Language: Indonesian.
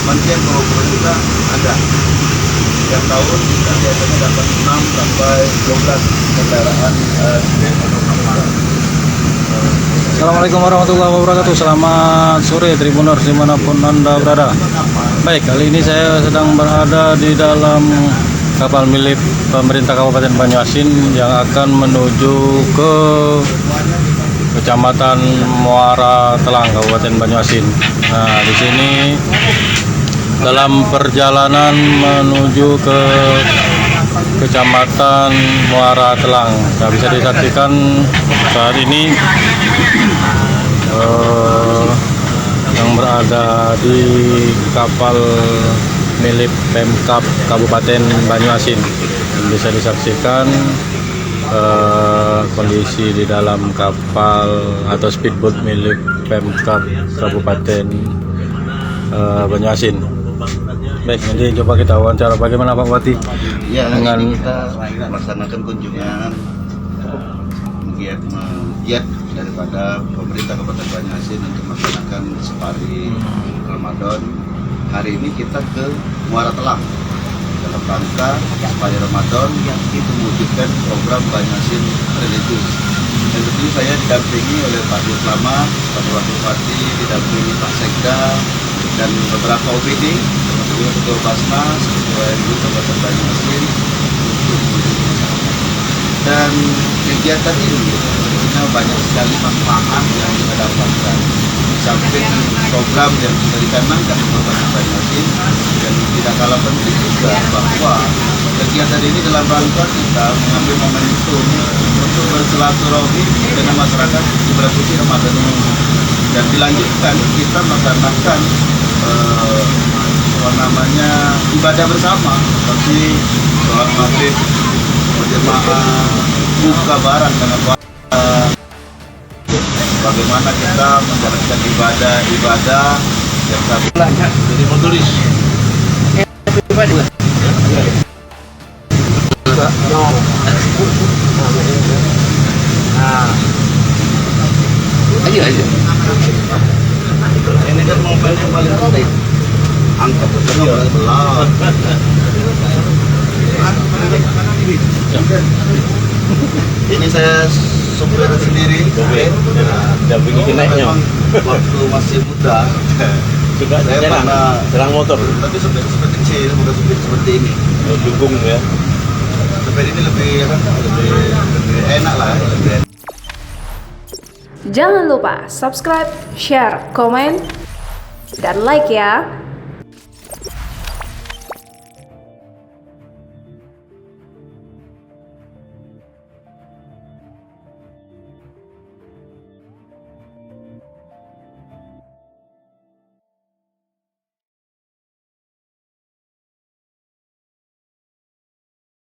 Mancing Pulau juga ada. Setiap tahun kita biasanya dapat 6 sampai 12 kendaraan atau kapal. Assalamualaikum warahmatullahi wabarakatuh. Selamat sore Tribuners dimanapun Anda berada. Baik, kali ini saya sedang berada di dalam kapal milik pemerintah Kabupaten Banyuasin yang akan menuju ke Kecamatan Muara Telang, Kabupaten Banyuasin. Nah, di sini dalam perjalanan menuju ke Kecamatan Muara Telang, nah, bisa disaksikan saat ini yang berada di kapal milik Pemkab Kabupaten Banyuasin. Bisa disaksikan kondisi di dalam kapal atau speedboat milik Pemkab Kabupaten Banyuasin. Baik, nanti coba kita wawancara bagaimana Pak Bupati. Ya, dengan kita melaksanakan kunjungan giat daripada pemerintah Kabupaten Banyuasin untuk melaksanakan safari Ramadan. Hari ini kita ke Muara Telang dalam rangka safari Ramadan yang itu mewujudkan program Banyuasin Religius. Dan tentu saya didampingi oleh Pak Dirut, Pak Bupati, didampingi Pak Sekda dan beberapa OPD, termasuk Ketua Basnas, Ketua RW Kabupaten Banyuasin untuk dan kegiatan ini tentunya banyak sekali manfaat yang kita dapatkan. Samping program yang sudah dicanangkan di Kabupaten Banyuasin, dan tidak kalah penting juga bahwa kegiatan ini dalam rangka kita mengambil momentum untuk bersilaturahmi dengan masyarakat di bulan suci Ramadan ini, dan dilanjutkan kita melaksanakan ibadah bersama seperti sholat maghrib berjamaah, buka bareng dengan puasa, bagaimana kita menjalankan ibadah yang kami jadi menulis. Aja. Ini kan mobil yang paling penting. Angkat belah. Ini saya supir sendiri. Dampingi naiknya. Waktu masih muda, Juga saya pernah serang motor. tapi supir kecil, bukan supir seperti ini. Dukung ya. Supir ini lebih enak lah, lebih enak. Jangan lupa subscribe, share, komen, dan like ya.